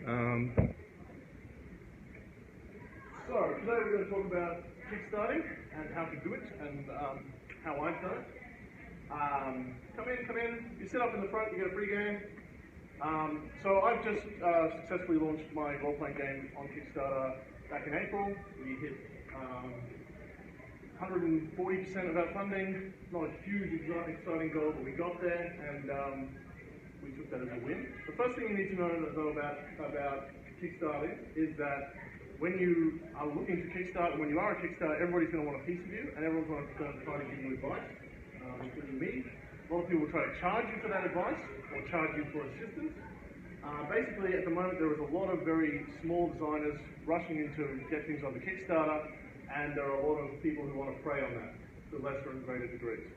So today we're going to talk about Kickstarting and how to do it and how I've done it. Come in, you sit up in the front, you get a free game. So I've just successfully launched my role-playing game on Kickstarter back in April. We hit 140% of our funding. Not a huge, exciting goal, but we got there, and we took that as a win. The first thing you need to know about Kickstarting is that when you are looking to Kickstart, when you are a Kickstarter, everybody's going to want a piece of you, and everyone's going to try to give you advice, including me. A lot of people will try to charge you for that advice, or charge you for assistance. Basically, at the moment, there is a lot of very small designers rushing in to get things onto Kickstarter, and there are a lot of people who want to prey on that to lesser and greater degrees.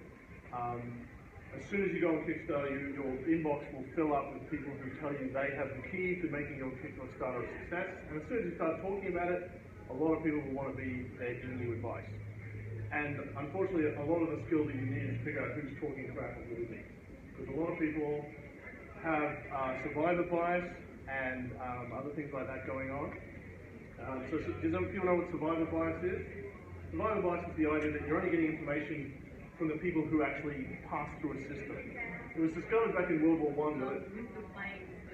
As soon as you go on Kickstarter, your inbox will fill up with people who tell you they have the key to making your Kickstarter a success. And as soon as you start talking about it, a lot of people will want to be there giving you advice. And unfortunately, a lot of the skills that you need is to figure out who's talking crap and who isn't. Because a lot of people have survivor bias and other things like that going on. So does people know what survivor bias is? Survivor bias is the idea that you're only getting information from the people who actually pass through a system. It was discovered back in World War I that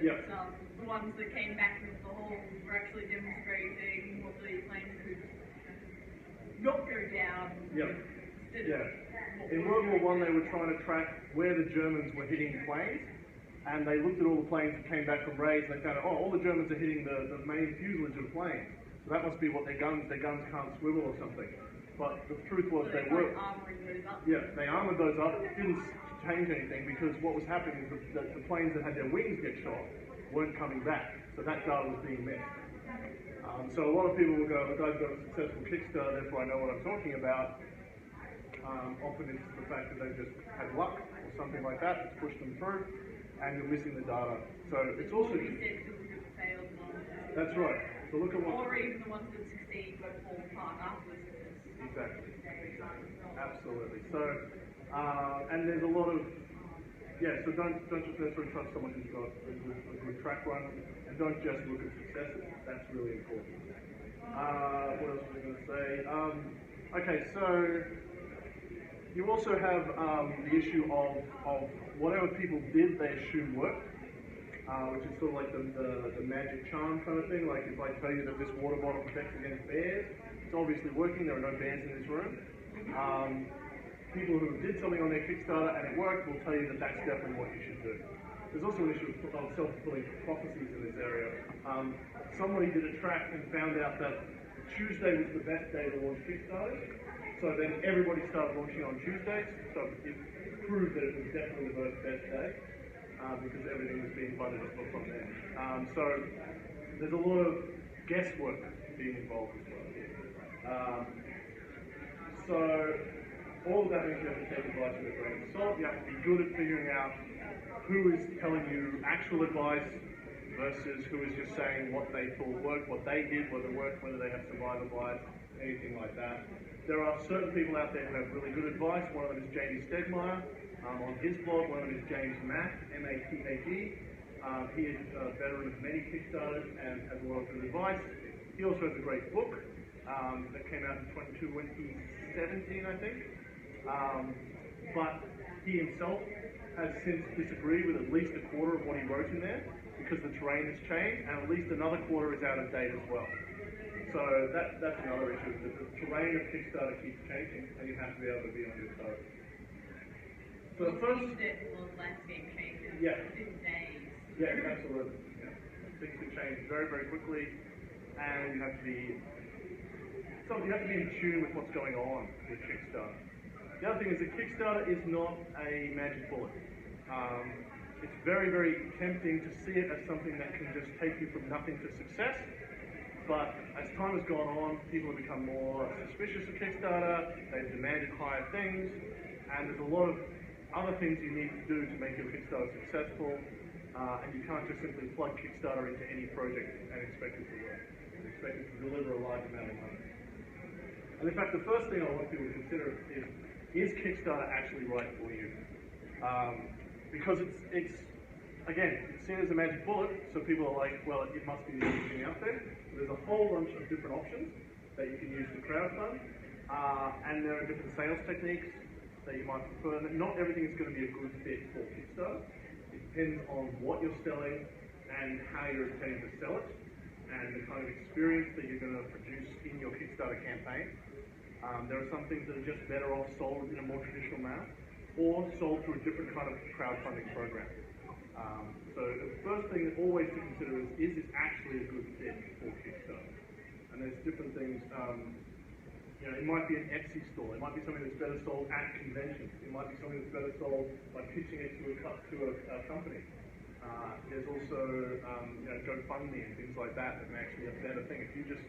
the ones that came back with the holes were actually demonstrating what the planes could not go down. In World War I, they were trying to track where the Germans were hitting planes, and they looked at all the planes that came back from raids, and they found out, oh, all the Germans are hitting the main fuselage of planes. So that must be what their guns can't swivel or something. But the truth was they were armoring those up. Yeah, they armored those up. It didn't change anything because what was happening is that the planes that had their wings get shot weren't coming back. So that data was being missed. So a lot of people will go, look, I've got a successful Kickstarter, therefore I know what I'm talking about. Often it's the fact that they've just had luck or something like that that's pushed them through, and you're missing the data. So it's also that's right. So look at what. Or even the ones that succeed but fall apart afterwards. Exactly. Absolutely. So, and there's a lot of, so don't just necessarily trust someone who's got a good track run, and don't just look at successes. That's really important. What else was I going to say? Okay, so you also have the issue of whatever people did, they assume worked. Which is sort of like the magic charm kind of thing. Like if I tell you that this water bottle protects against bears, it's obviously working. There are no bears in this room. People who did something on their Kickstarter and it worked will tell you that that's definitely what you should do. There's also an issue of self-fulfilling prophecies in this area. Somebody did a track and found out that Tuesday was the best day to launch Kickstarter. So then everybody started launching on Tuesdays. So it proved that it was definitely the best day. Because everything was being funded from there. So there's a lot of guesswork being involved as well. So all of that means you have to take advice with a grain of salt. You have to be good at figuring out who is telling you actual advice versus who is just saying what they thought worked, what they did, whether it worked, whether they have survivor bias, anything like that. There are certain people out there who have really good advice. One of them is Jamie Stegmaier. On his blog, one of them is James Matt, M-A-T-H-E. He is a veteran of many Kickstarters and has a lot of good advice. He also has a great book that came out in 2017, I think. But he himself has since disagreed with at least a quarter of what he wrote in there because the terrain has changed, and at least another quarter is out of date as well. So that's another issue. The terrain of Kickstarter keeps changing, and you have to be able to be on your toes. So the first landscape changes in days. Yeah, absolutely. Yeah. Things can change very, very quickly, and you have to be in tune with what's going on with Kickstarter. The other thing is that Kickstarter is not a magic bullet. It's very, very tempting to see it as something that can just take you from nothing to success. But as time has gone on, people have become more suspicious of Kickstarter. They've demanded higher things, and there's a lot of other things you need to do to make your Kickstarter successful, and you can't just simply plug Kickstarter into any project and expect it to work, and expect it to deliver a large amount of money. And in fact, the first thing I want people to consider is Kickstarter actually right for you? Because it's again, it's seen as a magic bullet, so people are like, well, it must be the only thing out there. There's a whole bunch of different options that you can use to crowdfund, and there are different sales techniques that you might prefer. Not everything is going to be a good fit for Kickstarter. It depends on what you're selling and how you're intending to sell it, and the kind of experience that you're going to produce in your Kickstarter campaign. There are some things that are just better off sold in a more traditional manner, or sold through a different kind of crowdfunding program. So the first thing always to consider is this actually a good fit for Kickstarter? And there's different things. You know, it might be an Etsy store. It might be something that's better sold at conventions. It might be something that's better sold by pitching it to a company. There's also you know, GoFundMe and things like that that are actually a better thing. If you just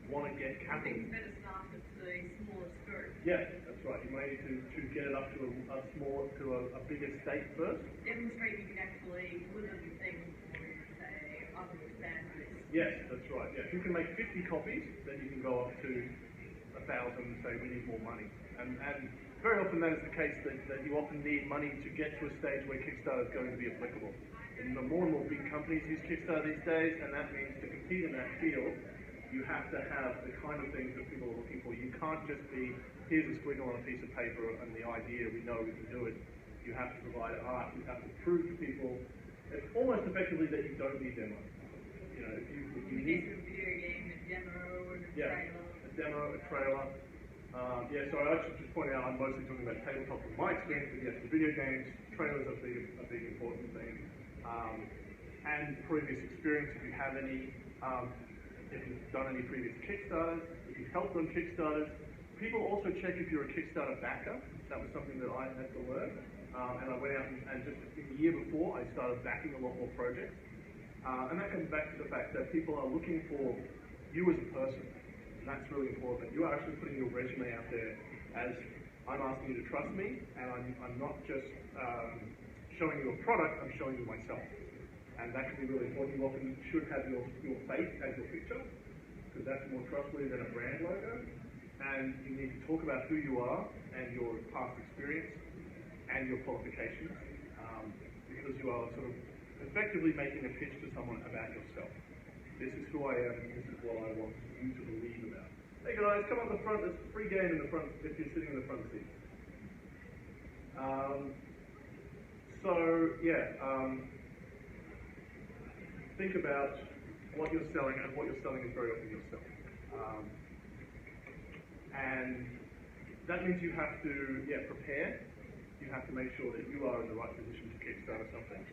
want to get capital. It's better start with the smaller scope. Yeah, that's right. You may need to get it up to a bigger state first. Demonstrate you can actually deliver the thing for, say, other standards. Yes, that's right. Yeah, if you can make 50 copies, then you can go up to 1,000 and say we need more money. And very often that is the case that you often need money to get to a stage where Kickstarter is going to be applicable. And the more and more big companies use Kickstarter these days, and that means to compete in that field, you have to have the kind of things that people are looking for. You can't just be, here's a squiggle on a piece of paper and the idea, we know we can do it. You have to provide art, you have to prove to people, it's almost effectively that you don't need their money. You know, if you need a video game, a demo, and a trailer. A demo, a trailer. Yeah, so I should just point out I'm mostly talking about tabletop from my experience, but yes, the video games, trailers are a big important thing. And previous experience, if you have any, if you've done any previous Kickstarters, if you've helped on Kickstarters. People also check if you're a Kickstarter backer. That was something that I had to learn. And I went out and just in the year before, I started backing a lot more projects. And that comes back to the fact that people are looking for you as a person. And that's really important. You are actually putting your resume out there as I'm asking you to trust me, and I'm not just showing you a product, I'm showing you myself. And that can be really important. You often should have your face as your picture, because that's more trustworthy than a brand logo. And you need to talk about who you are and your past experience and your qualifications, because you are sort of effectively making a pitch to someone about yourself. This is who I am, and this is what I want you to believe about. Hey guys, come up the front, there's a free game in the front if you're sitting in the front seat. Think about what you're selling, and what you're selling is very often yourself. And that means you have to, prepare. You have to make sure that you are in the right position to kickstart something.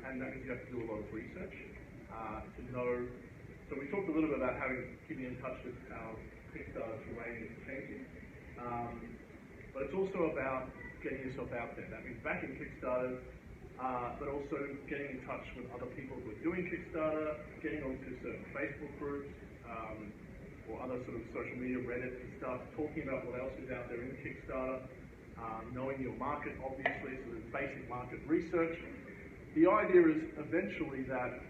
And that means you have to do a lot of research to know. So we talked a little bit about keeping in touch with our Kickstarter terrain is changing. But it's also about getting yourself out there. That means backing Kickstarter, but also getting in touch with other people who are doing Kickstarter, getting onto certain Facebook groups, or other sort of social media, Reddit and stuff, talking about what else is out there in Kickstarter, knowing your market, obviously, so there's basic market research. The idea is eventually that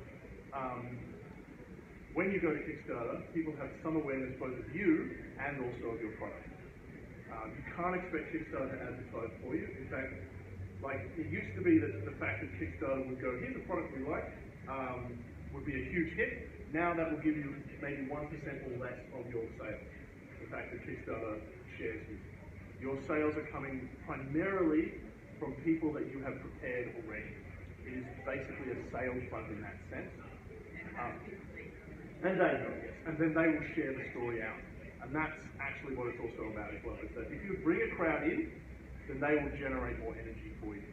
when you go to Kickstarter, people have some awareness both of you and also of your product. You can't expect Kickstarter to advertise for you. In fact, like it used to be that the fact that Kickstarter would go, here's a product we like, would be a huge hit. Now that will give you maybe 1% or less of your sales. The fact that Kickstarter shares you. Your sales are coming primarily from people that you have prepared already. It is basically a sales fund in that sense. And they know, yes. And then they will share the story out. And that's actually what it's also about as well, is that if you bring a crowd in, then they will generate more energy for you.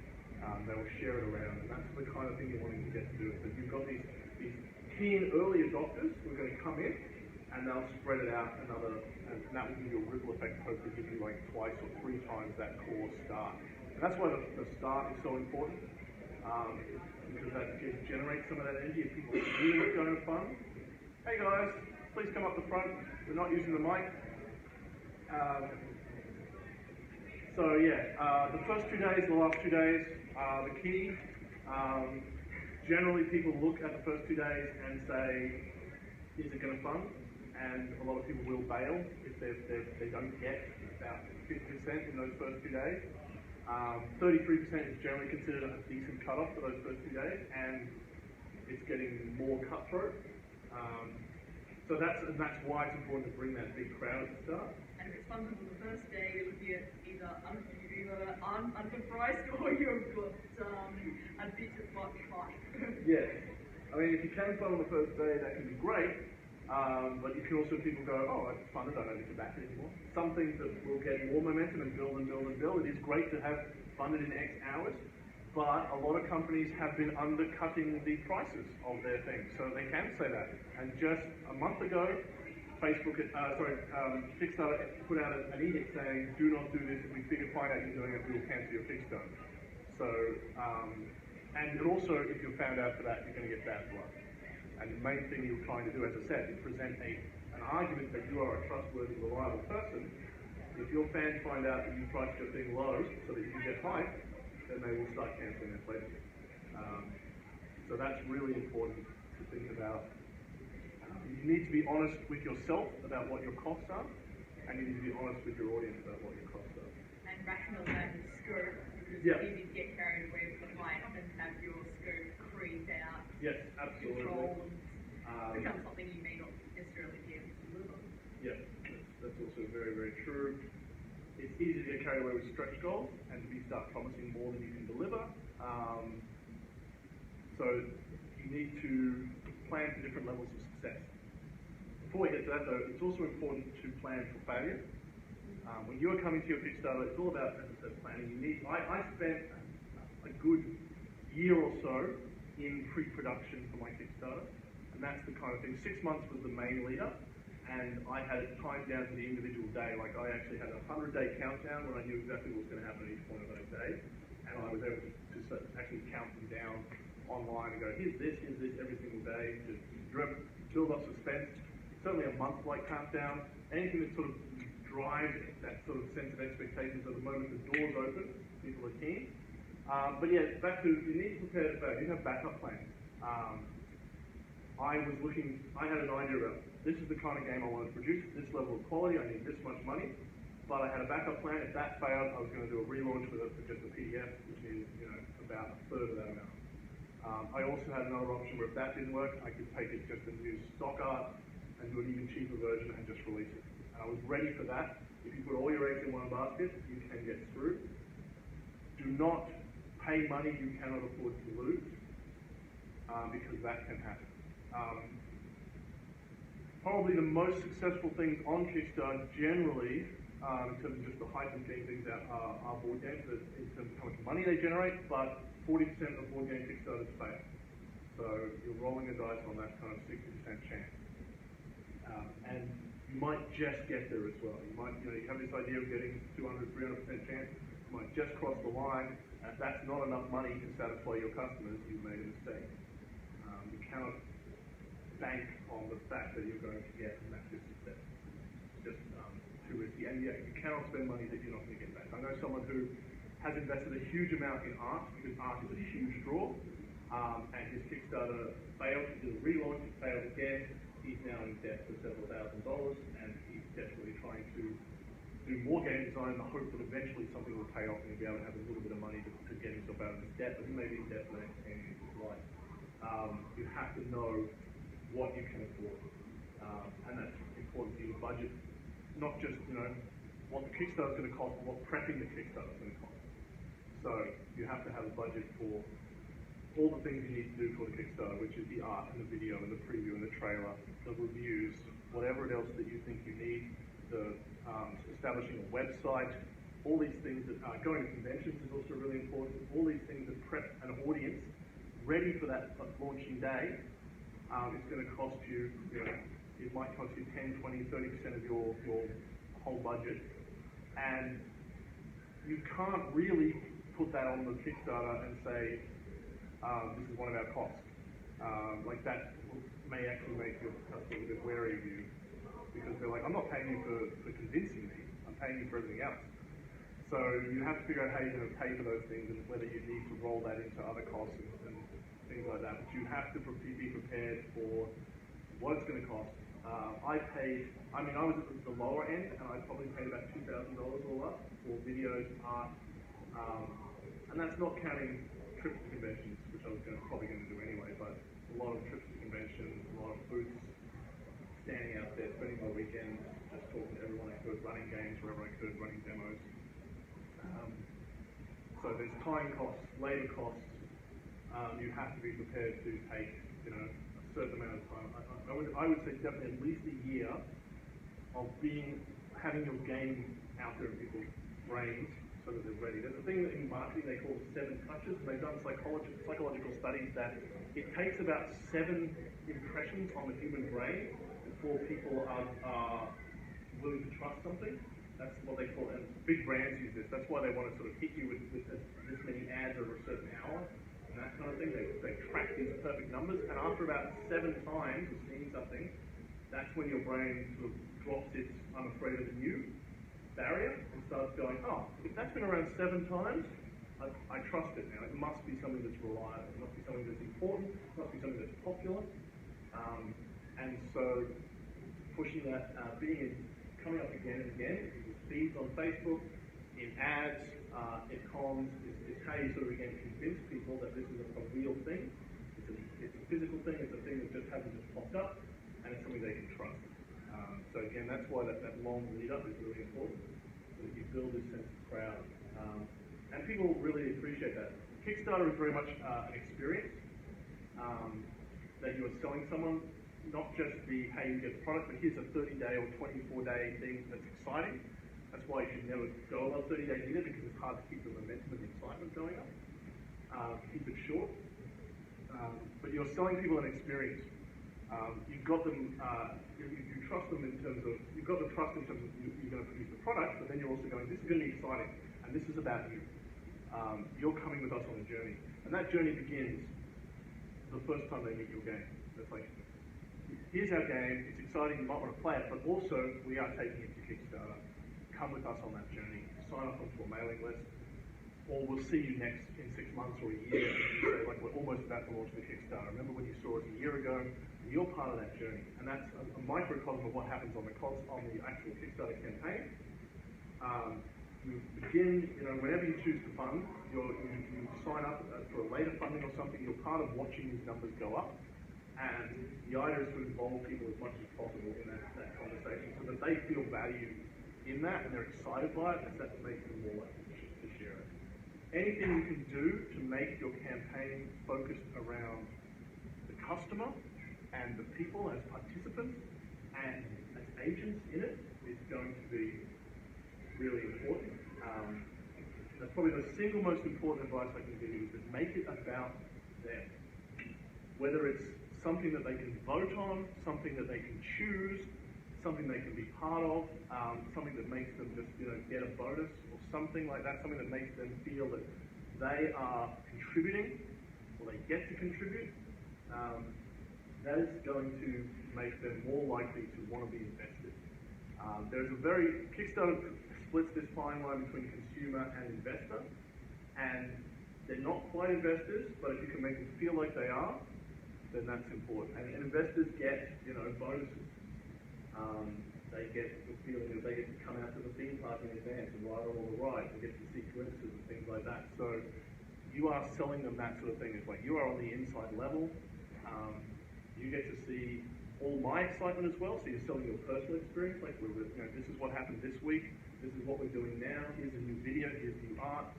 They will share it around, and that's the kind of thing you're wanting to get to do. But you've got these keen early adopters who are going to come in, and they'll spread it out and that will give you a ripple effect, hopefully give you like 2 or 3 times that core start. And that's why the start is so important, because that generates some of that energy. If people see what's going to fund, hey guys, please come up the front. We're not using the mic. The first 2 days, the last 2 days are the key. Generally, people look at the first 2 days and say, is it going to fund? And a lot of people will bail if they don't get about 50% in those first 2 days. 33% is generally considered a decent cutoff for those first 2 days, and it's getting more cutthroat. So that's why it's important to bring that big crowd at the start. And if it's funded on the first day, you're looking at either underpriced or you've got a bit of much hype. Yes. I mean, if you can fund on the first day, that can be great. But you can also, people go, oh, it's funded, I don't need to back it anymore. Some things that will get more momentum and build and build and build. It is great to have funded in X hours, but a lot of companies have been undercutting the prices of their things, so they can say that. And just a month ago, Kickstarter put out an edict saying, do not do this. If we find out you're doing it, we will cancel your Kickstarter. So, and also, if you're found out for that, you're going to get bad blood. And the main thing you're trying to do, as I said, is present an argument that you are a trustworthy, reliable person. If your fans find out that you priced your thing low so that you can get hype, then they will start cancelling their placement. So that's really important to think about. You need to be honest with yourself about what your costs are, and you need to be honest with your audience about what your costs are. And rational and scope, because Yeah. it's easy to get carried away with the hype and have your scope creep out. Yes, absolutely. Control and become something you may not necessarily be able to deliver. Yeah, that's also very, very true. It's easy to get carried away with stretch goals and to start promising more than you can deliver. So you need to plan for different levels of success. Before we get to that though, it's also important to plan for failure. When you are coming to your Kickstarter, it's all about, as I said, planning. I spent a good year or so in pre-production for my Kickstarter, and that's the kind of thing. 6 months was the main lead up, and I had it timed down to the individual day. Like I actually had a 100-day countdown when I knew exactly what was going to happen at each one of those days, and I was able to actually count them down online and go, here's this every single day, just build up suspense. Certainly a month-like countdown, anything that sort of drives that sort of sense of expectations at the moment the doors open, people are keen. But yeah, back to, you need to prepare to fail. You have backup plans. I had an idea of, this is the kind of game I want to produce, this level of quality, I need this much money, but I had a backup plan. If that failed, I was going to do a relaunch with it for just a PDF, which is, about a third of that amount. I also had another option where if that didn't work, I could take it just and use stock art and do an even cheaper version and just release it. And I was ready for that. If you put all your eggs in one basket, you can get screwed. Do not pay money you cannot afford to lose, because that can happen. Probably the most successful things on Kickstarter generally, in terms of just the hype and getting things out, are board games, in terms of how much money they generate, but 40% of board game Kickstarters fail. So you're rolling the dice on that kind of 60% chance. And you might just get there as well. You have this idea of getting 200, 300% chance, you might just cross the line, and if that's not enough money to satisfy your customers, you've made a mistake. You cannot bank on the fact that you're going to get massive success. It's just too risky. And yeah, you cannot spend money that you're not going to get back. I know someone who has invested a huge amount in art, because art is a huge draw, and his Kickstarter failed. He did a relaunch, it failed again. He's now in debt for several $1,000s, and he's desperately trying to do more game design in the hope that eventually something will pay off and he'll be able to have a little bit of money to get himself out of his debt, but he may be in debt for the next 10 years of his life. You have to know what you can afford, and that's important for your budget, not just what the Kickstarter is going to cost, but what prepping the Kickstarter is going to cost. So you have to have a budget for all the things you need to do for the Kickstarter, which is the art and the video and the preview and the trailer, the reviews, whatever else that you think you need, the establishing a website, all these things that going to conventions is also really important. All these things that prep an audience ready for that launching day. It's going to cost you, it might cost you 10, 20, 30% of your whole budget. And you can't really put that on the Kickstarter and say, this is one of our costs. Like that may actually make your customer a bit wary of you, because they're like, I'm not paying you for convincing me, I'm paying you for everything else. So you have to figure out how you're going to pay for those things and whether you need to roll that into other costs and things like that. But you have to be prepared for what it's going to cost. I was at the lower end, and I probably paid about $2,000 all up for videos, art, And that's not counting trips to conventions, which I was probably going to do anyway, but a lot of trips to conventions, a lot of booths, standing out there, spending my weekends, just talking to everyone I could, running games wherever I could, running demos. So there's time costs, labor costs. You have to be prepared to take, a certain amount of time. I would say definitely at least a year of having your game out there in people's brains so that they're ready. There's a thing that in marketing they call 7 touches, and they've done psychological studies that it takes about 7 impressions on the human brain before people are willing to trust something. That's what they call it. And big brands use this. That's why they want to sort of hit you with this many ads over a certain hour and that kind of thing. They track these perfect numbers, and after about 7 times of seeing something, that's when your brain sort of drops its "I'm afraid of the new" barrier and starts going, oh, if that's been around 7 times, I trust it now. It must be something that's reliable. It must be something that's important. It must be something that's popular. And so pushing that, coming up again and again, with feeds on Facebook, in ads, in comms, is how you sort of again convince people that this is a real thing. It's a physical thing. It's a thing that just hasn't just popped up, and it's something they can trust. So again, that's why that long lead up is really important, so that you build this sense of crowd. And people really appreciate that. Kickstarter is very much an experience that you are selling someone, not just the, hey, you get the product, but here's a 30-day or 24-day thing that's exciting. That's why you should never go above 30 days either, because it's hard to keep the momentum and the excitement going up. Keep it short. But you're selling people an experience. You've got them, you trust them in terms of, you've got the trust in terms of you're going to produce the product, but then you're also going, this is going to be exciting, and this is about you. You're coming with us on a journey. And that journey begins the first time they meet your game. It's like, here's our game, it's exciting, you might want to play it, but also we are taking it to Kickstarter. Come with us on that journey, sign up onto a mailing list, or we'll see you next in 6 months or a year, and you say, like, we're almost about to launch the Kickstarter. Remember when you saw us a year ago? You're part of that journey. And that's a microcosm of what happens on the actual Kickstarter campaign. You begin, whenever you choose to fund, you sign up for a later funding or something, you're part of watching these numbers go up. And the idea is to involve people as much as possible in that conversation so that they feel valued in that and they're excited by it, and that makes them more likely to share it. Anything you can do to make your campaign focused around the customer and the people as participants and as agents in it is going to be really important. That's probably the single most important advice I can give you, is to make it about them. Whether it's something that they can vote on, something that they can choose, something they can be part of, something that makes them just get a bonus or something like that, something that makes them feel that they are contributing or they get to contribute. That is going to make them more likely to want to be invested. Kickstarter splits this fine line between consumer and investor, and they're not quite investors, but if you can make them feel like they are, then that's important. And investors get, bonuses. They get the feeling that they get to come out to the theme park in advance and ride all the rides. They get to see glimpses and things like that. So you are selling them that sort of thing. It's like you are on the inside level. You get to see all my excitement as well. So you're selling your personal experience. Like, this is what happened this week. This is what we're doing now. Here's a new video. Here's new art.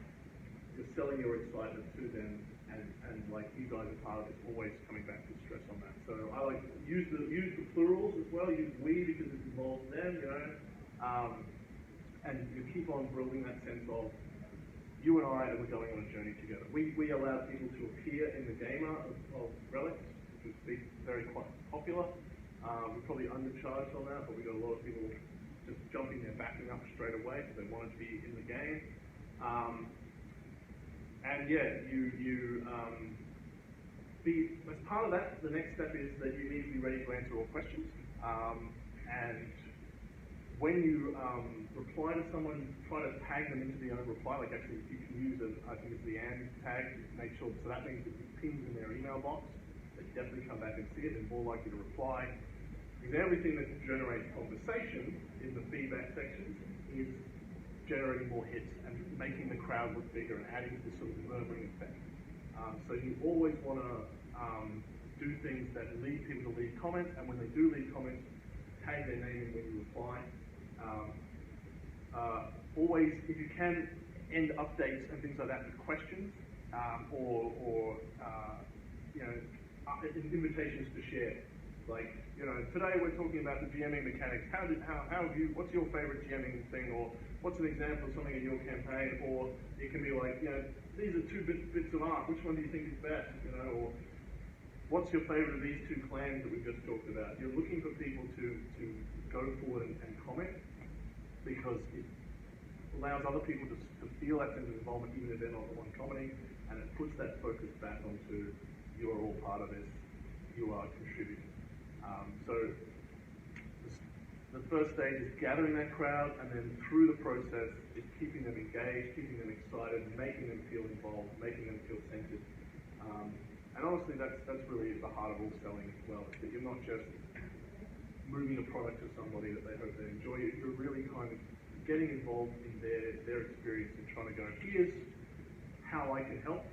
You're selling your excitement to them. And like you guys are part of it, always coming back to stress on that. So I like use the plurals as well. Use we because it involves them, and you keep on building that sense of you and I are going on a journey together. We allow people to appear in the gamer of Relics, which is very quite popular. We're probably undercharged on that, but we got a lot of people just jumping there, backing up straight away because they wanted to be in the game. And yeah, as part of that, the next step is that you need to be ready to answer all questions. And when you reply to someone, try to tag them into the own reply. Like actually, you can use I think it's the and tag to make sure. So that means that it pings in their email box. They definitely come back and see it. They're more likely to reply. Because everything that generates conversation in the feedback section is generating more hits and making the crowd look bigger and adding this sort of murmuring effect. So you always want to do things that lead people to leave comments, and when they do leave comments, tag their name when you reply. Always, if you can, end updates and things like that with questions, or you know, invitations to share. Like, you know, today we're talking about the GMing mechanics. What's your favorite GMing thing, or what's an example of something in your campaign? Or it can be like, you know, these are two bits of art. Which one do you think is best? You know, or what's your favorite of these two clans that we just talked about? You're looking for people to go forward and comment, because it allows other people to feel that sense of involvement, even if they're not the one commenting, and it puts that focus back onto, you are all part of this, you are contributing. So the first stage is gathering that crowd, and then through the process is keeping them engaged, keeping them excited, making them feel involved, making them feel centered. And honestly, that's really the heart of all selling as well, that you're not just moving a product to somebody that they hope they enjoy it, you're really kind of getting involved in their experience and trying to go, here's how I can help.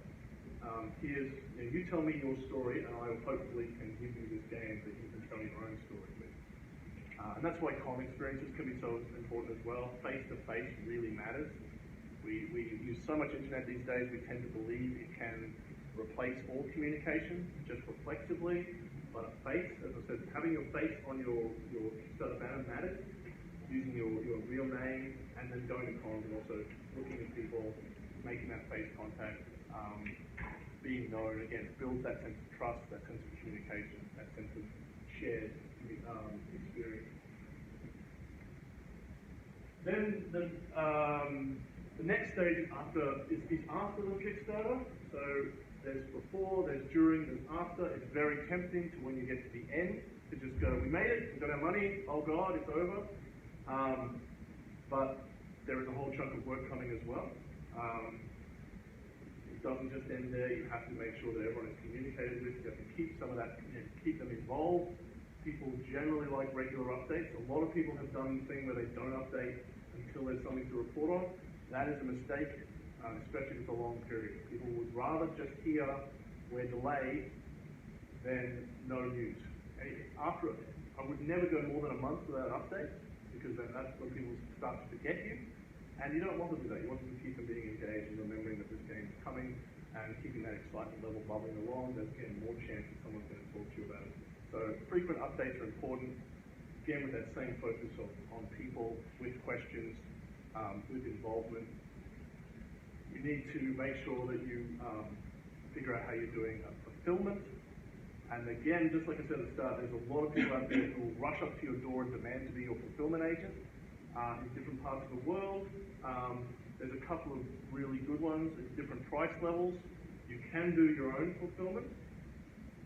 Here's, you know, you tell me your story, and I hopefully can give you this game that you can tell your own story with. And that's why con experiences can be so important as well. Face-to-face really matters. We use so much internet these days, we tend to believe it can replace all communication just reflexively, but a face, as I said, having your face on your Kickstarter banner matters. Using your real name, and then going to cons and also looking at people, making that face contact, being known, again, builds that sense of trust, that sense of communication, that sense of shared experience. Then the next stage is after the Kickstarter. So there's before, there's during, there's after. It's very tempting to, when you get to the end, to just go, we made it, we got our money, oh God, it's over. But there is a whole chunk of work coming as well. It doesn't just end there. You have to make sure that everyone is communicated with. You have to keep some of that, you know, keep them involved. People generally like regular updates. A lot of people have done the thing where they don't update until there's something to report on. That is a mistake, especially with a long period. People would rather just hear we're delayed than no news. And after, I would never go more than a month without an update, because then that's when people start to forget you. And you don't want to do that. You want them to keep them being engaged and remembering that this game is coming, and keeping that excitement level bubbling along. There's again more chance that someone's going to talk to you about it. So frequent updates are important. Again, with that same focus on people, with questions, with involvement. You need to make sure that you figure out how you're doing fulfillment. And again, just like I said at the start, there's a lot of people out there who will rush up to your door and demand to be your fulfillment agent in different parts of the world. There's a couple of really good ones at different price levels. You can do your own fulfillment,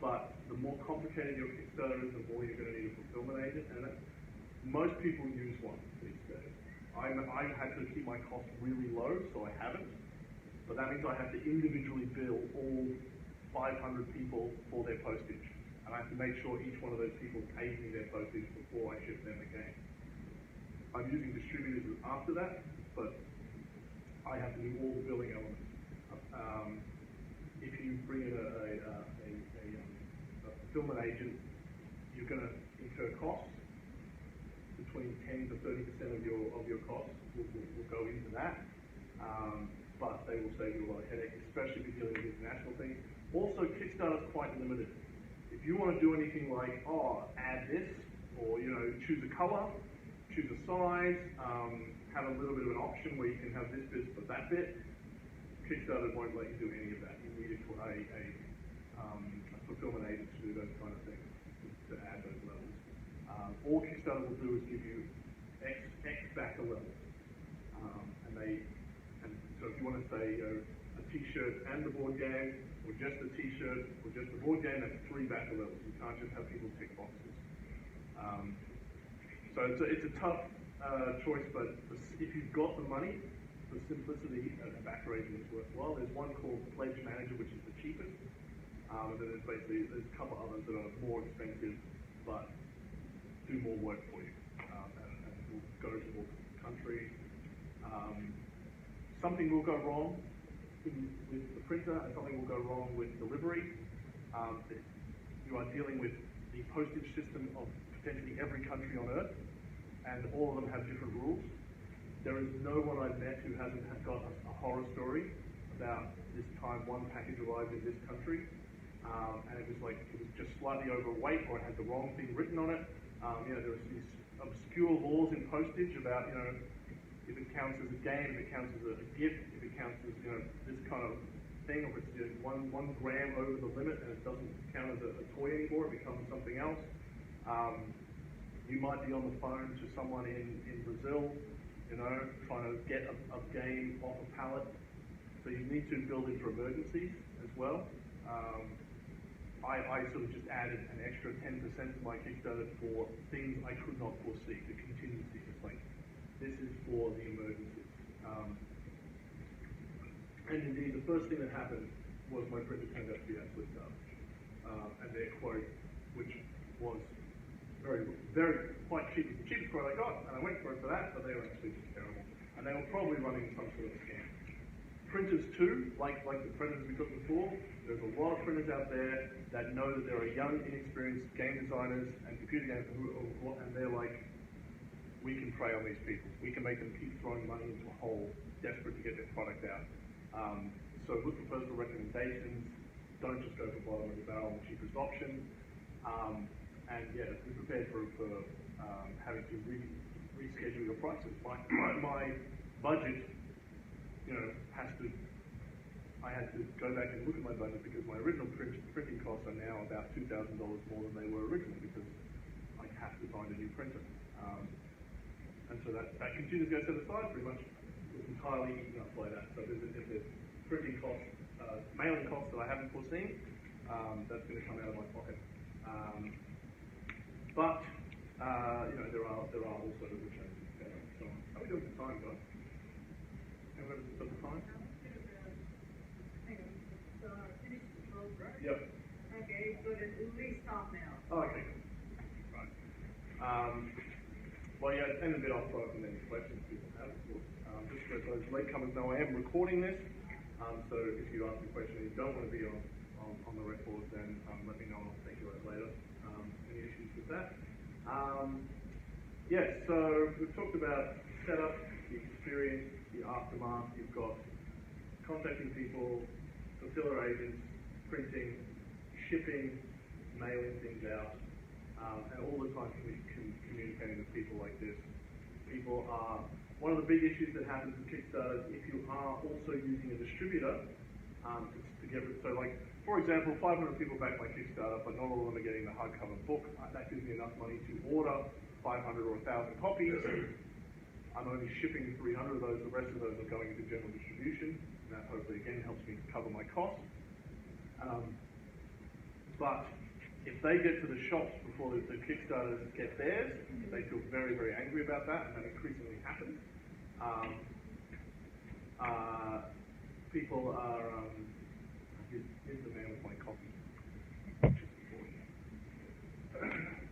but the more complicated your Kickstarter is, the more you're going to need a fulfillment agent. And most people use one these days. I've had to keep my costs really low, so I haven't. But that means I have to individually bill all 500 people for their postage. And I have to make sure each one of those people pays me their postage before I ship them the game. I'm using distributors after that, but I have to do all the billing elements. If you bring in a fulfillment agent, you're going to incur costs. Between 10 to 30% of your costs will go into that. But they will save you a lot of headache, especially if you're dealing with international things. Also, Kickstarter is quite limited. If you want to do anything like, add this, or choose a color, choose a size, have a little bit of an option where you can have this bit but that bit, Kickstarter won't let you do any of that. You need a fulfillment agent to do those kind of things, to add those levels. All Kickstarter will do is give you X backer levels, and so if you want to say a T-shirt and the board game, or just a T-shirt, or just the board game, that's 3 backer levels. You can't just have people tick boxes. So it's a tough choice, but if you've got the money, for simplicity, a backer agent is worthwhile. There's one called Pledge Manager, which is the cheapest, and then there's a couple others that are more expensive, but do more work for you, and will go to more countries. something will go wrong with the printer, and something will go wrong with delivery. You are dealing with the postage system of potentially every country on Earth, and all of them have different rules. There is no one I've met who hasn't got a horror story about this time one package arrived in this country, and it was just slightly overweight, or it had the wrong thing written on it. There was these obscure laws in postage about, if it counts as a game, if it counts as a gift, if it counts as, this kind of thing, or if it's one gram over the limit and it doesn't count as a toy anymore, it becomes something else. You might be on the phone to someone in Brazil, trying to get a game off a pallet. So you need to build in for emergencies as well. I sort of just added an extra 10% to my Kickstarter for things I could not foresee, the contingencies. It's like, this is for the emergencies. And indeed, the first thing that happened was my printer turned out to be absolute garbage. And their quote, which was quite cheap, the cheapest quote I got, and I went for it for that, but they were actually just terrible. And they were probably running some sort of scam. Printers too, like the printers we took before, there's a lot of printers out there that know that there are young, inexperienced game designers and computer gamers and they're like, we can prey on these people. We can make them keep throwing money into a hole, desperate to get their product out. So look for personal recommendations. Don't just go for bottom of the barrel, the cheapest option. And yeah, be prepared for having to reschedule your prices. My budget, I had to go back and look at my budget because my original printing costs are now about $2,000 more than they were originally because I have to find a new printer. And so that continues to go set aside pretty much entirely enough like that. So if there's printing costs, mailing costs that I haven't foreseen, that's going to come out of my pocket. But there are also other changes. So how are we doing for time, guys? Everyone got the time? Yep. Okay, so there's at least half now. Oh, okay. Right. Well, yeah, and a bit off topic and any questions people have, of course. Just for those latecomers know, I am recording this. So if you ask a question and you don't want to be on the record, then let me know and I'll take you out later. Any issues with that? So we've talked about setup, the experience, the aftermath. You've got contacting people, fulfiller agents, printing, shipping, mailing things out, and all the time communicating with people like this. People are, one of the big issues that happens with Kickstarter is if you are also using a distributor to get, so like, for example, 500 people back my Kickstarter, but not all of them are getting the hardcover book. That gives me enough money to order 500 or 1,000 copies. I'm only shipping 300 of those, the rest of those are going into general distribution. And that hopefully again helps me cover my costs. But if they get to the shops before the Kickstarters get theirs, they feel very, very angry about that, and that increasingly happens. People are, here's the man with my coffee.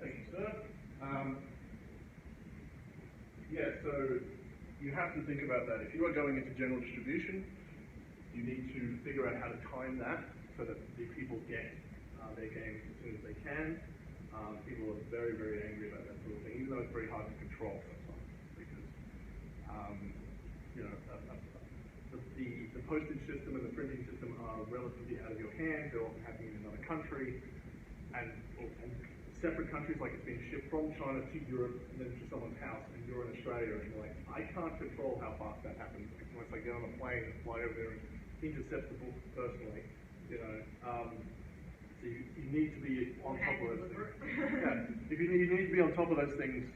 Thank you, sir. So you have to think about that. If you are going into general distribution, you need to figure out how to time that so that the people get their games as soon as they can. People are very, very angry about that sort of thing, even though it's very hard to control sometimes because, the postage system and the printing system are relatively out of your hands. They're often happening in another country, and separate countries, like it's being shipped from China to Europe and then to someone's house, and you're in Australia, and you're like, I can't control how fast that happens unless I get on a plane and fly over there and intercept the book personally, So you need to be on top of those things. You need to be on top of those things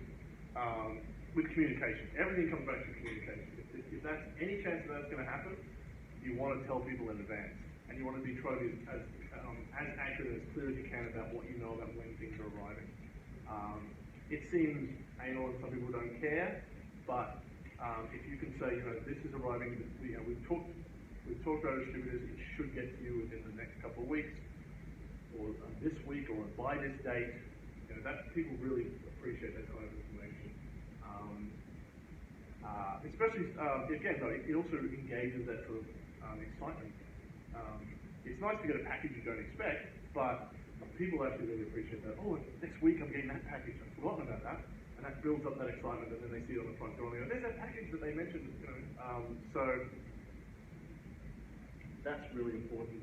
with communication. Everything comes back to communication. If that's any chance that that's going to happen, you want to tell people in advance, and you want to be trying to be as accurate and as clear as you can about what you know about when things are arriving. It seems anal and some people don't care, but if you can say, this is arriving, we've talked about distributors, it should get to you within the next couple of weeks, or this week, or by this date. That people really appreciate that kind of information. Especially, again though, it also engages that sort of excitement. It's nice to get a package you don't expect, but people actually really appreciate that. Oh, next week I'm getting that package. I've forgotten about that. And that builds up that excitement, and then they see it on the front door and they go, there's that package that they mentioned, you know. So that's really important.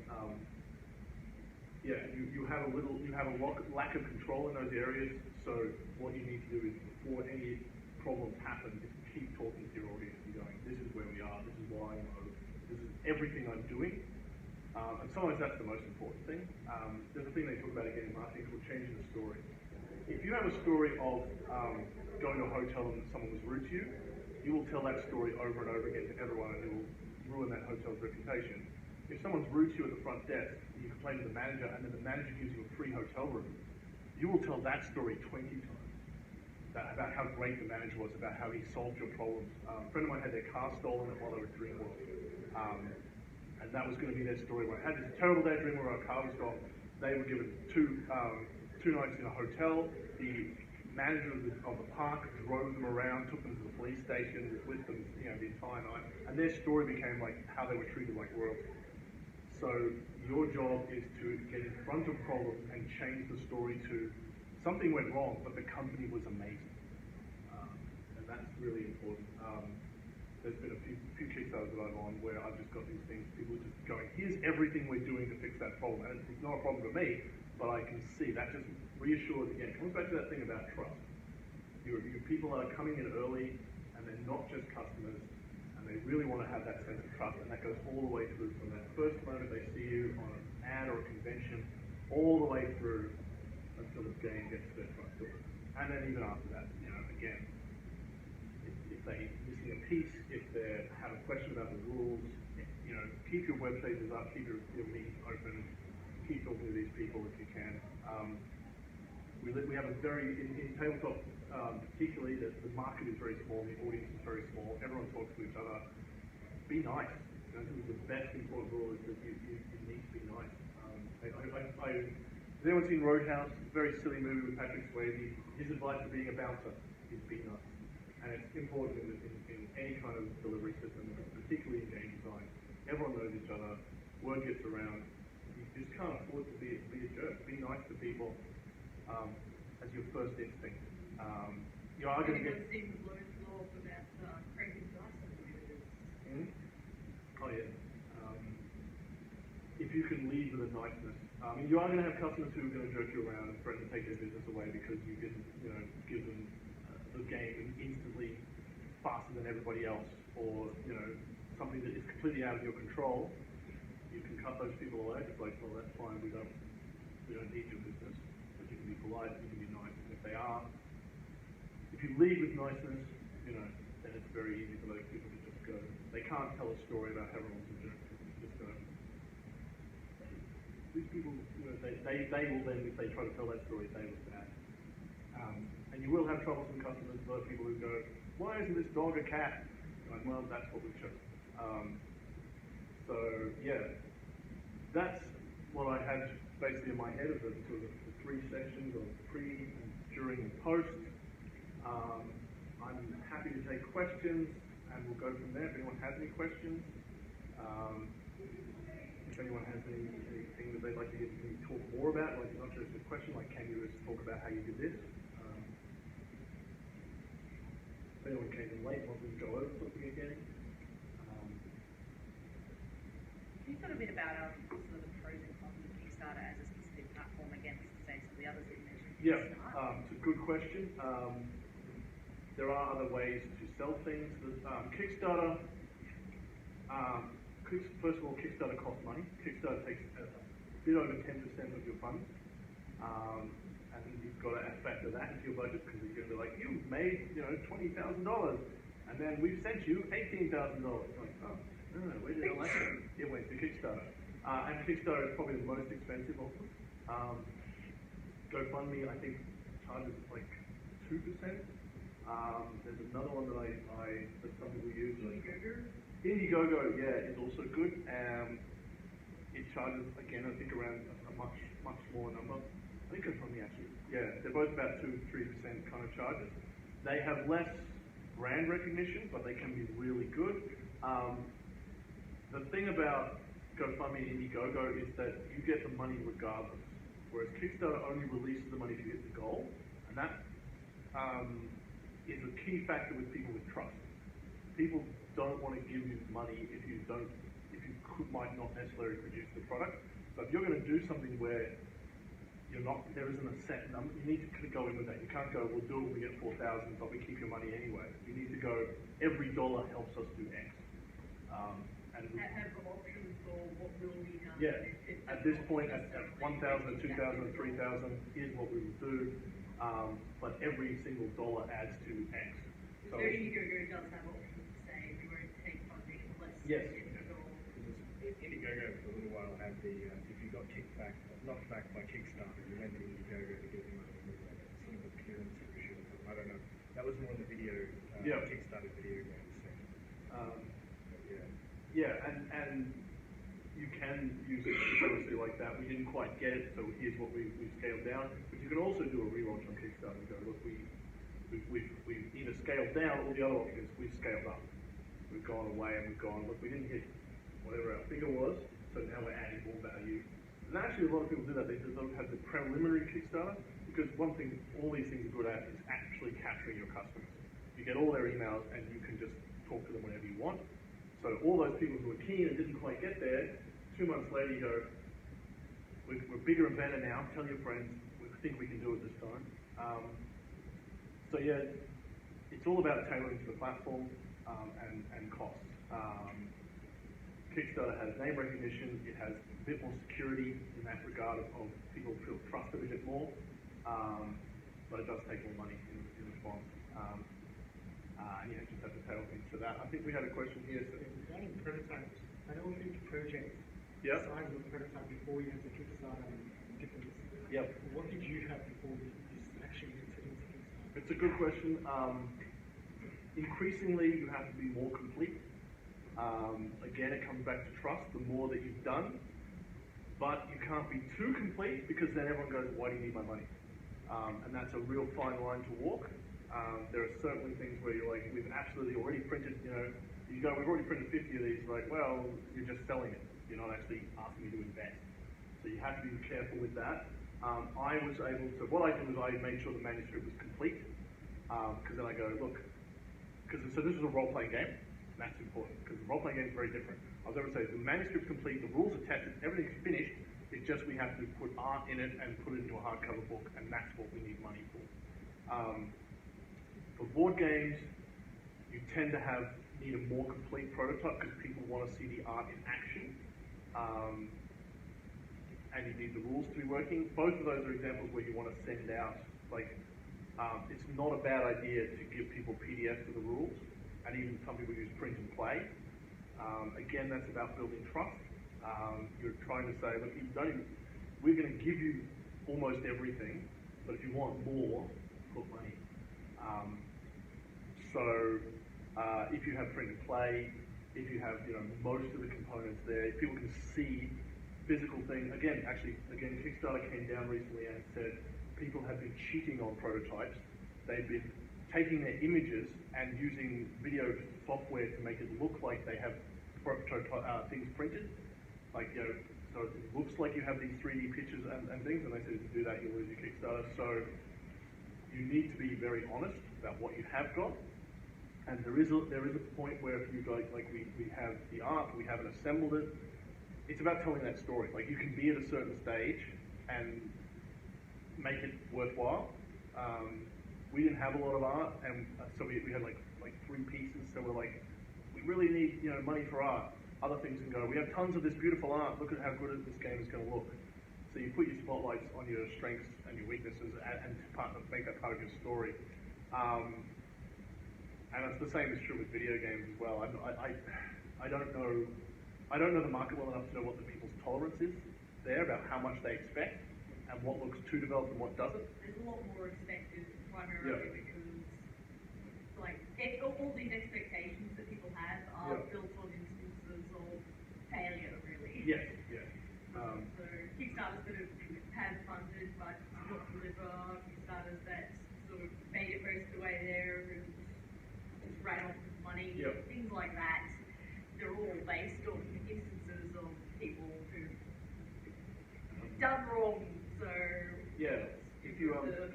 Yeah, you have a lack of control in those areas. So what you need to do is, before any problems happen, is keep talking to your audience and going, this is where we are, this is why I know, this is everything I'm doing. And sometimes that's the most important thing. There's a thing they talk about again in marketing called changing the story. If you have a story of going to a hotel and someone was rude to you, you will tell that story over and over again to everyone, and it will ruin that hotel's reputation. If someone's rude to you at the front desk, you complain to the manager, and then the manager gives you a free hotel room, you will tell that story 20 times. About how great the manager was, about how he solved your problems. A friend of mine had their car stolen while they were at Dreamworld. And that was going to be their story. Where I had this terrible day at Dreamworld where our car was gone. They were given two nights in a hotel. The manager of the park drove them around, took them to the police station with them, you know, the entire night. And their story became like how they were treated like royalty. So your job is to get in front of problems and change the story to something went wrong, but the company was amazing. And that's really important. There's been a few Kickstarters that I'm on where I've just got these things, people just going, here's everything we're doing to fix that problem. And it's not a problem for me, but I can see that just reassures again. It comes back to that thing about trust. Your people are coming in early, and they're not just customers, and they really want to have that sense of trust, and that goes all the way through from that first moment they see you on an ad or a convention, all the way through until the game gets to their front door. And then even after that, you know, again, if they're missing a piece, if they have a question about the rules, you know, keep your web pages up, keep your meetings open, keep talking to these people if you can. We have a very, in tabletop particularly, the market is very small, the audience is very small, everyone talks to each other. Be nice. You know, this is the best important rule, is that you need to be nice. Has anyone seen Roadhouse? Very silly movie with Patrick Swayze. His advice for being a bouncer is be nice. And it's important in any kind of delivery system, particularly in game design. Everyone knows each other, word gets around. You just can't afford to be a jerk. Be nice to people as your first instinct. You are going to get... Oh yeah. If you can lead with a niceness. You are going to have customers who are going to jerk you around and threaten to take their business away because you didn't, you know, give them the game instantly faster than everybody else, or you know, something that is completely out of your control. You can cut those people away. It's like, well, that's fine. We don't need your business. But you can be polite. You can be nice. And if you lead with niceness, you know, then it's very easy for those people to just go. They can't tell a story about how everyone's a jerk. Just go. These people, you know, they will then, if they try to tell that story, they look bad. And you will have troublesome customers, those people who go, why isn't this dog a cat? Like, well, that's what we chose. So yeah, that's what I had basically in my head of the three sections of pre, during, and post. I'm happy to take questions, and we'll go from there if anyone has any questions. If anyone has anything that they'd like to get me talk more about, like not just a question, like can you just talk about how you did this? If anyone came in late, wants me to go over something again. Can you talk a bit about sort of the pros and cons of Kickstarter as a specific platform against, say, some of the others that you mentioned? Yeah, it's a good question. There are other ways to sell things. Kickstarter, first of all, Kickstarter costs money. Kickstarter takes a bit over 10% of your funds. And you've got to factor that into your budget, because you're going to be like, you've made, you know, $20,000, and then we've sent you $18,000. Like, oh, no, where did I like it? It went to Kickstarter. And Kickstarter is probably the most expensive of them. GoFundMe, I think, charges like 2%. There's another one that that some people use. Indiegogo, yeah, is also good. It charges, again, I think around a much smaller number. I think GoFundMe actually, yeah, they're both about 2-3% kind of charges. They have less brand recognition, but they can be really good. The thing about GoFundMe and Indiegogo is that you get the money regardless, whereas Kickstarter only releases the money if you hit the goal, and that is a key factor with people with trust. People don't want to give you money if you might not necessarily produce the product. So if you're going to do something where there isn't a set number, you need to go in with that. You can't go, we'll do it when we get 4,000, but we keep your money anyway. You need to go, every dollar helps us do X. And have the options for what will be done. Yeah, at this point, at 1,000, 2,000, 3,000 is what we will do, but every single dollar adds to X. So Indiegogo does have options to say we won't take funding unless yes. Indiegogo for a little while had the, if you got knocked back by Kickstarter, you went to Indiegogo to get the money. Sort of a clearance issue. I don't know. That was more on the video, Kickstarter video games. Yeah, and you can use it seriously like that. We didn't quite get it, so here's what we've scaled down. But you can also do a relaunch on Kickstarter and go, look, we've either scaled down or the other option is we've scaled up. We've gone away and we've gone, look, we didn't hit whatever our figure was, so now we're adding more value. And actually a lot of people do that. They don't have the preliminary Kickstarter, because one thing all these things are good at is actually capturing your customers. You get all their emails and you can just talk to them whenever you want. So all those people who were keen and didn't quite get there, 2 months later you go, we're bigger and better now, tell your friends, we think we can do it this time. So yeah, it's all about tailoring to the platform and cost. Kickstarter has name recognition, it has a bit more security in that regard of people feel trusted a bit more, but it does take more money in response. Just have to tailor things to that. I think we had a question here. So. Regarding prototypes, I don't think projects Yep. size of the prototype before you have the Kickstarter and different. Yep. What did you have before you actually entered into Kickstarter? It's a good question. Increasingly, you have to be more complete. Again, it comes back to trust. The more that you've done, but you can't be too complete because then everyone goes, "Why do you need my money?" And that's a real fine line to walk. There are certainly things where you're like, we've absolutely already printed, you go, we've already printed 50 of these, like, well, you're just selling it. You're not actually asking me to invest. So you have to be careful with that. What I did was I made sure the manuscript was complete, because then I go, look, so this is a role-playing game, and that's important, because the role-playing game is very different. I was able to say, the manuscript's complete, the rules are tested, everything's finished, it's just we have to put art in it and put it into a hardcover book, and that's what we need money for. For board games, you tend to need a more complete prototype because people want to see the art in action, and you need the rules to be working. Both of those are examples where you want to send out, it's not a bad idea to give people PDFs of the rules, and even some people use print and play. Again, that's about building trust. You're trying to say, look, we're going to give you almost everything, but if you want more, put money. If you have print and play, if you have most of the components there, if people can see physical things, again, Kickstarter came down recently and said people have been cheating on prototypes. They've been taking their images and using video software to make it look like they have things printed, so it looks like you have these 3D pictures and things, and they said if you do that, you'll lose your Kickstarter. So you need to be very honest about what you have got, and there is a point where if you we have the art, we haven't assembled it. It's about telling that story. Like you can be at a certain stage and make it worthwhile. We didn't have a lot of art, and so we had like 3 pieces. So we're like, we really need money for art. Other things can go. We have tons of this beautiful art. Look at how good this game is going to look. So you put your spotlights on your strengths and your weaknesses, and make that part of your story. And it's the same is true with video games as well. I don't know the market well enough to know what the people's tolerance is there about how much they expect and what looks too developed and what doesn't. There's a lot more expected primarily because all these expectations that people have are built on instances of failure, really. Yes. So Kickstarters that have funded but did not deliver, Kickstarters that sort of made it most of the way there and write-off money, Yep. things like that. They're all based on instances of people who've done wrong. So Yeah. If you've ever done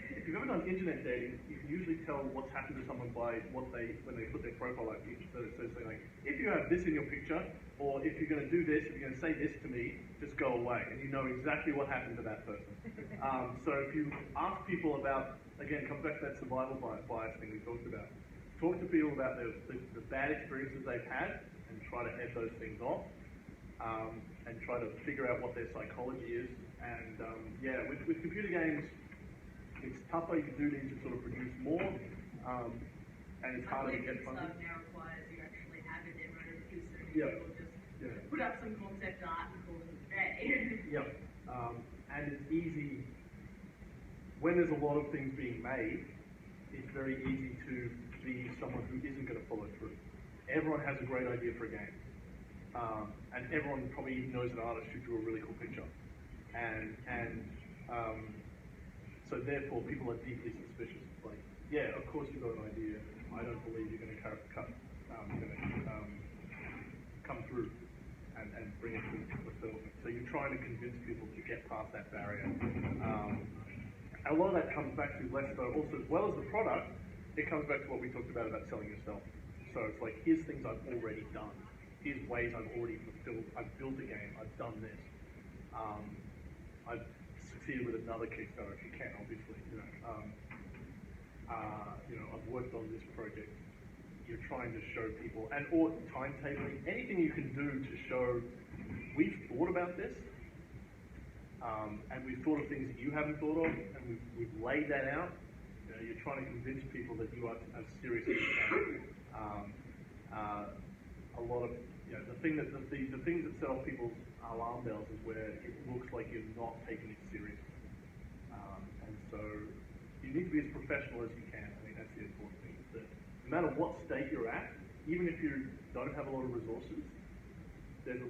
internet dating, you can usually tell what's happened to someone by when they put their profile up. So it's like, if you have this in your picture, or if you're going to do this, if you're going to say this to me, just go away, and you know exactly what happened to that person. So if you ask people about, again, comes back to that survival bias thing we talked about. Talk to people about the bad experiences they've had, and try to head those things off, and try to figure out what their psychology is. And yeah, with computer games, it's tougher. You do need to sort of produce more, and it's harder to get funding. Now requires you actually have a demo because so many Yeah. people just Yeah. put up some concept art and call it a day. Yep. And it's easy, when there's a lot of things being made, it's very easy to be someone who isn't going to follow through. Everyone has a great idea for a game. And everyone probably knows an artist who drew a really cool picture. So therefore, people are deeply suspicious. Like, yeah, of course you've got an idea. I don't believe you're going to come through and bring it to fulfillment. So you're trying to convince people to get past that barrier. And a lot of that comes back to less though, also as well as the product, it comes back to what we talked about selling yourself. So it's like, here's things I've already done. Here's ways I've already fulfilled. I've built a game. I've done this. I've succeeded with another Kickstarter, if you can, obviously. I've worked on this project. You're trying to show people, or timetabling, anything you can do to show we've thought about this, and we've thought of things that you haven't thought of, and we've laid that out. You're trying to convince people that you are as serious as you can. A lot of the things that set off people's alarm bells is where it looks like you're not taking it serious, and so you need to be as professional as you can. I think that's the important thing. That no matter what state you're at, even if you don't have a lot of resources, there is an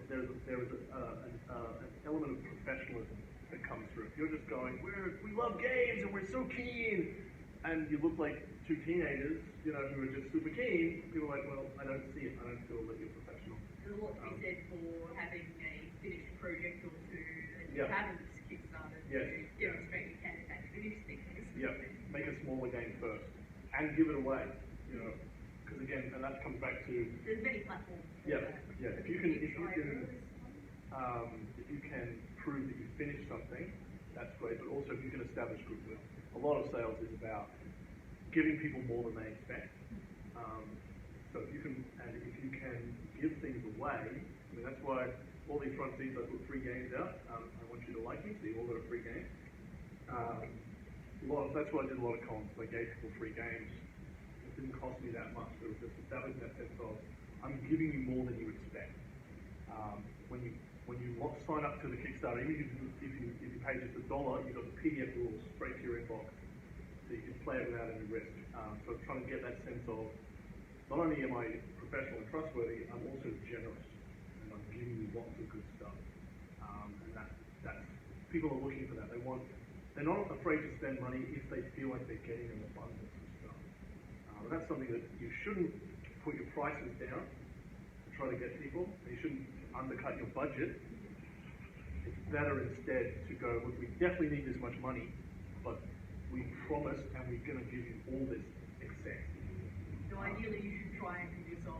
element of professionalism that comes through. If you're just going, we love games and we're so keen, and you look like two teenagers, who are just super keen, people are like, well, I don't see it. I don't feel that you're professional. There's a lot to be said for having a finished project or two that you Yeah. haven't kickstarted Yes. to demonstrate you can in fact finish things. Yeah, make a smaller game first and give it away. Because again, and that comes back to There's many platforms. For yeah, that. yeah. If you can prove that you finished something, that's great. But also if you can establish goodwill. A lot of sales is about giving people more than they expect. So if you can give things away, that's why all these front seats I put free games out. I want you to like me, so you all got a free game. That's why I did a lot of cons. I gave people free games. It didn't cost me that much. It was just establishing that sense of I'm giving you more than you expect. When you sign up to the Kickstarter, even if you pay just $1, you got the PDF rules straight to your inbox, so you can play it without any risk. So I'm trying to get that sense of not only am I professional and trustworthy, I'm also generous, and I'm giving you lots of good stuff. And that's people are looking for that. They're not afraid to spend money if they feel like they're getting an abundance of stuff. And that's something that you shouldn't put your prices down to try to get people. You shouldn't undercut your budget. It's better instead to go, look, we definitely need this much money, but we promised and we're going to give you all this excess. So ideally you should try and give yourself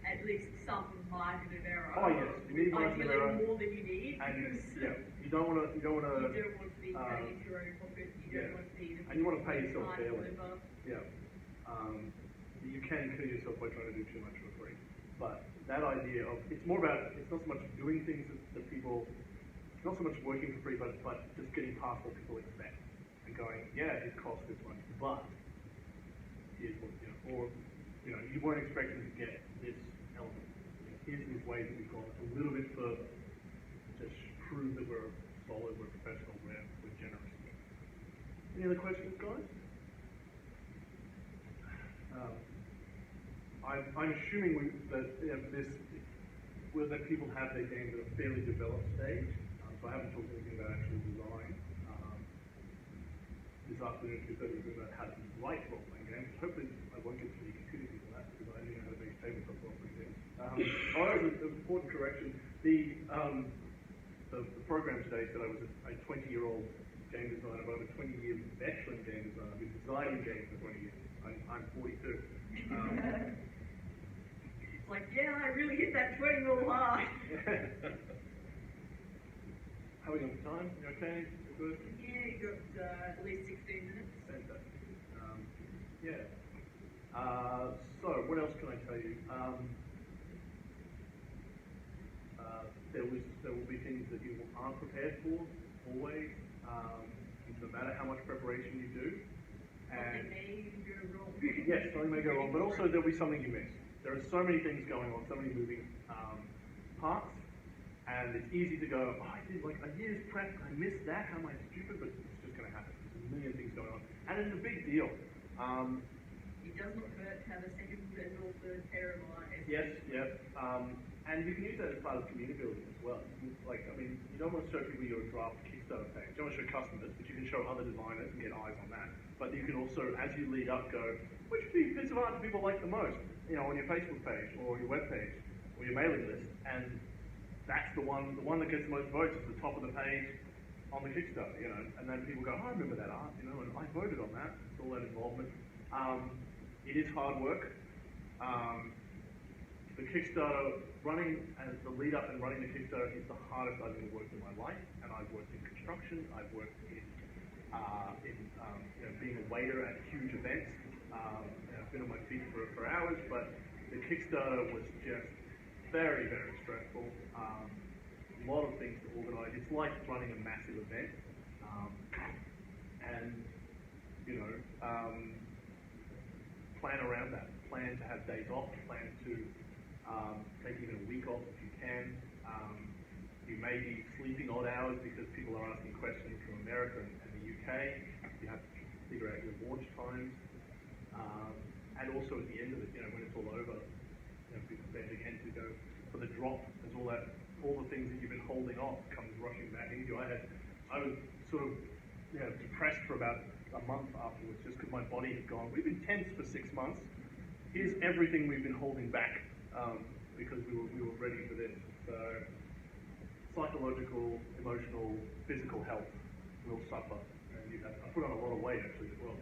at least some margin of error. Oh yes, you need margin of error. Ideally more than you need. And yeah, you don't want to You don't want to be cutting into your own pocket. You don't want to be and you want to pay yourself time, fairly. whatever. Yeah. You can kill yourself by trying to do too much for free. But that idea of, it's not so much doing things that people, it's not so much working for free, but just getting past what people expect. And going, yeah, it costs this much, but here's what, you weren't expecting to get this element. Here's these ways that we've gone a little bit further to prove that we're solid, we're professional, we're generous. Any other questions, guys? I'm assuming that people have their games at a fairly developed stage. So I haven't talked anything about actual design. This afternoon, we're talking about how to write role-playing games. Hopefully, I won't get too many computer people that. important correction. The program today said I was a 20-year-old game designer, but I'm a 20-year veteran game designer. I've been designing games for 20 years. I'm 42. It's like, yeah, I really hit that 20 real hard. How are we on time? You okay? You good? Yeah, you got at least 16 minutes. Fantastic. Yeah. So, what else can I tell you? There will be things that you aren't prepared for, always, no matter how much preparation you do. And something may go wrong. Yes, something may go wrong, but also there'll be something you miss. There are so many things going on, so many moving parts, and it's easy to go, oh, I did like a year's prep, I missed that, how am I stupid? But it's just going to happen. There's a million things going on, and it's a big deal. It does not hurt to have a second vendor or third pair of eyes. Yes, yep. And you can use that as part of community building as well. Like, I mean, you don't want to show people your draft Kickstarter page. You don't want to show customers, but you can show other designers and get eyes on that. But you can also, as you lead up, go, which bits of art do people like the most? You know, on your Facebook page, or your web page, or your mailing list. And that's the one that gets the most votes is the top of the page on the Kickstarter, you know. And then people go, oh, I remember that art, you know, and I voted on that. It's all that involvement. It is hard work. The Kickstarter, running as the lead up and running the Kickstarter is the hardest I've ever worked in my life. And I've worked in construction, I've worked in you know, being a waiter at huge events. I've been on my feet for hours, but the Kickstarter was just very, very stressful. A lot of things to organize. It's like running a massive event. And, you know, plan around that. Plan to have days off, plan to take even a week off if you can. You may be sleeping odd hours because people are asking questions from America and the UK. You have to figure out your launch times. And also at the end of it, you know, when it's all over, you know, people spend again to go for the drop. There's all the things that you've been holding off comes rushing back into you. I was sort of, you know, depressed for about a month afterwards just because my body had gone, we've been tense for 6 months. Here's everything we've been holding back because we were ready for this. So psychological, emotional, physical health will suffer. And I put on a lot of weight actually as well.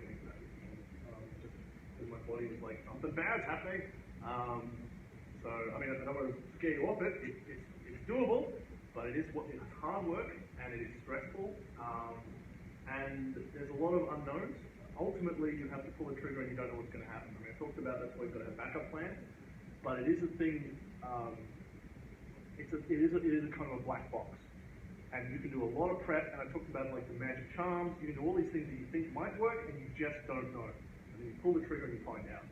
Just because my body was like, something bad's happening. So I mean, I don't want to scare you off it. It's doable, but it's hard work and it is stressful. And there's a lot of unknowns. Ultimately, you have to pull the trigger and you don't know what's going to happen. I mean, I talked about that's why you've got to have backup plans, but it is a thing. It is a kind of a black box, and you can do a lot of prep. And I talked about like the magic charms. You can do all these things that you think might work, and you just don't know. And then you pull the trigger and you find out.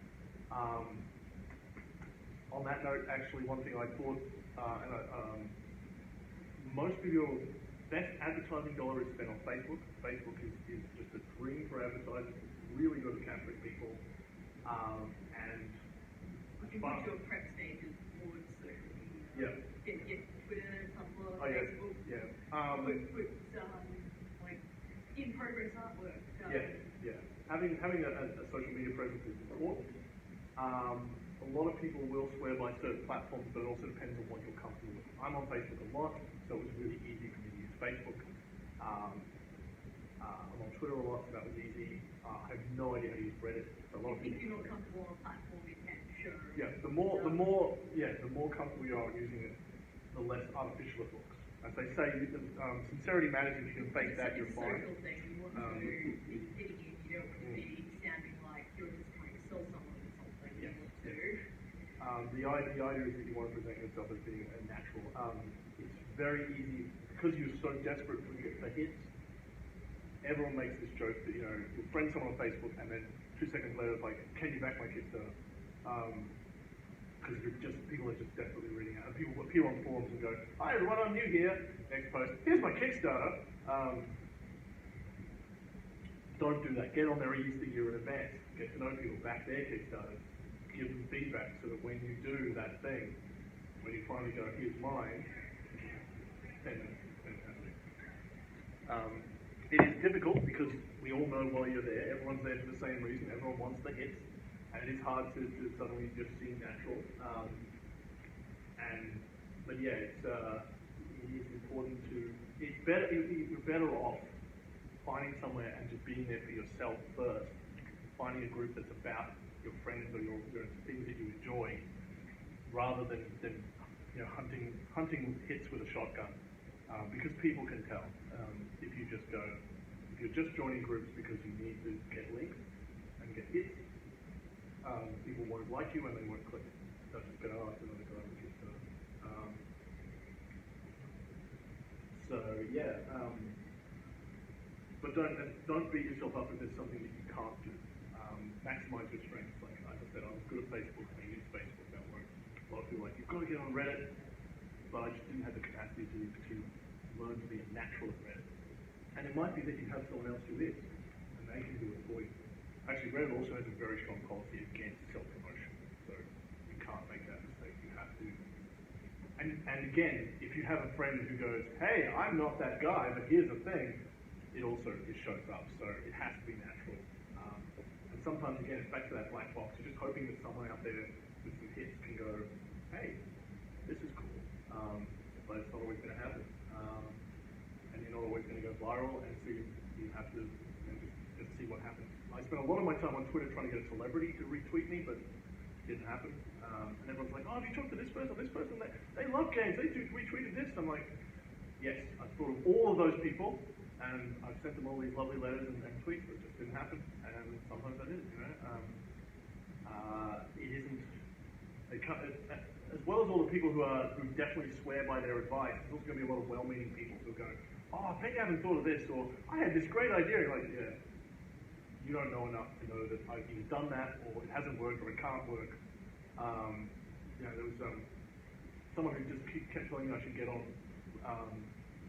On that note, actually, one thing I thought, most of your best advertising dollar is spent on Facebook. Facebook is just a dream for advertisers. It's really good at capturing people. And I think once your prep stage is towards social media. Yeah. Get Twitter, Tumblr, Oh, yeah. Facebook. Yeah. Put like in progress artwork. Yeah. Having a social media presence is important. A lot of people will swear by certain platforms, but it also depends on what you're comfortable with. I'm on Facebook a lot, so it was really easy for me to use Facebook. I'm on Twitter a lot, so that was easy. I have no idea how to use Reddit. So a lot of If people. you're not comfortable on a platform, you can show. Yeah, the more comfortable you are using it, the less artificial it looks. As they say, sincerity matters. If you can fake that, you're fine. It's a social thing. You want to be fitting in. You don't want to be sounding like you're just trying to sell someone something. Yes. You want to. The idea is that you want to present yourself as being a natural. It's very easy because you're so desperate for hits. Everyone makes this joke that, you know, you'll friend someone on Facebook and then 2 seconds later it's like, can you back my Kickstarter? Because people are just desperately reading out. And people appear on forums and go, hi everyone, I'm new here. Next post, here's my Kickstarter. Don't do that. Get on their Easter year in advance. Get to know people, back their Kickstarters. Give them feedback so that when you do that thing, when you finally go, here's mine, then fantastic. It is difficult because we all know why you're there. Everyone's there for the same reason. Everyone wants the hits. And it is hard to suddenly just seem natural. And but yeah, it is important to. It's better. You're better off finding somewhere and just being there for yourself first. Finding a group that's about your friends or your things that you enjoy, rather than hunting hits with a shotgun, because people can tell if you just go. If you're just joining groups because you need to get links and get hits, people won't like you and they won't click. They'll just go, oh, it's another guy with Kickstarter. So yeah, but don't beat yourself up if there's something that you can't do. Maximize your strengths. Like I said, I was good at Facebook. I use Facebook. That worked. A lot of people are like, you've got to get on Reddit, but I just didn't have the capacity to learn to be a natural at Reddit. And it might be that you have someone else who is, and they can do it for you. Actually, Reddit also has a very strong policy against self-promotion, so you can't make that mistake. You have to. And again, if you have a friend who goes, hey, I'm not that guy, but here's the thing, it shows up. So it has to be natural. And sometimes, again, it's back to that black box. You're just hoping that someone out there with some hits can go, hey, this is cool. But it's not always going to happen. And you're not always going to go viral, and so you have to just see what happens. I spent a lot of my time on Twitter trying to get a celebrity to retweet me, but it didn't happen. And everyone's like, oh, have you talked to this person? They love games. They retweeted this. I'm like, yes, I thought of all of those people, and I've sent them all these lovely letters and tweets, but it just didn't happen. And sometimes that is, it isn't. As well as all the people who definitely swear by their advice, there's also going to be a lot of well-meaning people who go, oh, I bet you haven't thought of this, or I had this great idea. You're like, yeah, you don't know enough to know that I've either done that, or it hasn't worked, or it can't work. There was someone who just kept telling me I should get on.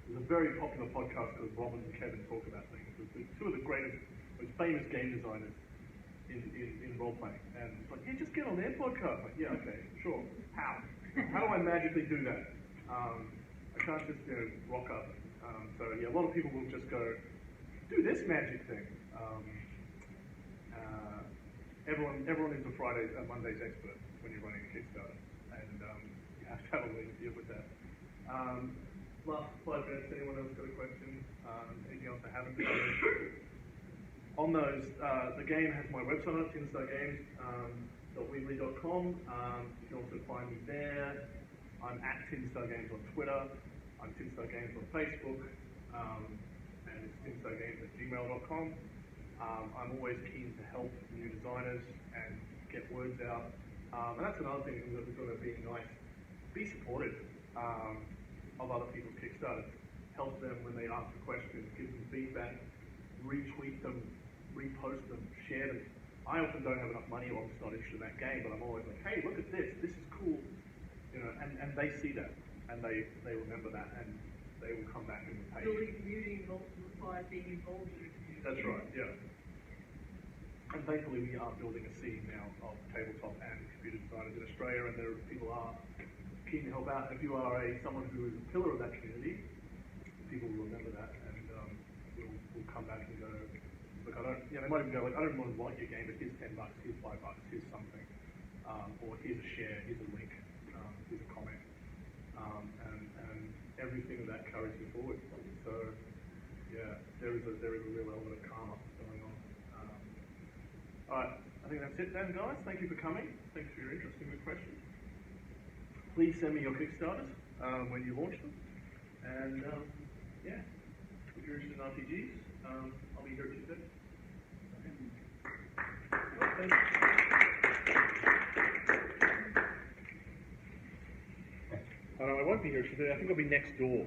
There's a very popular podcast called Robin and Kevin Talk About Things. It's two of the greatest, most famous game designers in role-playing. And it's like, yeah, just get on their podcast. Like, yeah, okay, sure. How? How do I magically do that? I can't just, rock up. So yeah, a lot of people will just go, do this magic thing. Everyone is a Monday's expert when you're running a Kickstarter, and you have to have a way to deal with that. Last 5 minutes, anyone else got a question? Anything else I haven't covered? On those, the game has my website on it, tinstargames.weebly.com. You can also find me there. I'm at tinstargames on Twitter. I'm tinstargames on Facebook. And it's tinstargames@gmail.com. I'm always keen to help new designers and get words out. And that's another thing that we're sort of being nice. Be supportive of other people's Kickstarters. Help them when they ask a question, give them feedback, retweet them, repost them, share them. I often don't have enough money, or I'm just not interested in that game, but I'm always like, hey, look at this is cool. And they see that, and they remember that, and they will come back and pay. Building community requires being involved in the community. That's right, yeah. And thankfully we are building a scene now of tabletop and computer designers in Australia, and there people are keen to help out. If you are someone who is a pillar of that community, people will remember that, and will come back and go, look, they might even go like, I don't want to like your game, but here's $10, here's $5, here's something, or here's a share, here's a link, here's a comment, and everything of that carries you forward. So yeah, there is a real element of karma going on. All right, I think that's it then, guys. Thank you for coming. Thanks for your interest and good questions. Please send me your Kickstarters when you launch them. And yeah, if you're interested in RPGs, I'll be here Tuesday. Okay. Oh, no, I won't be here today. I think I'll be next door.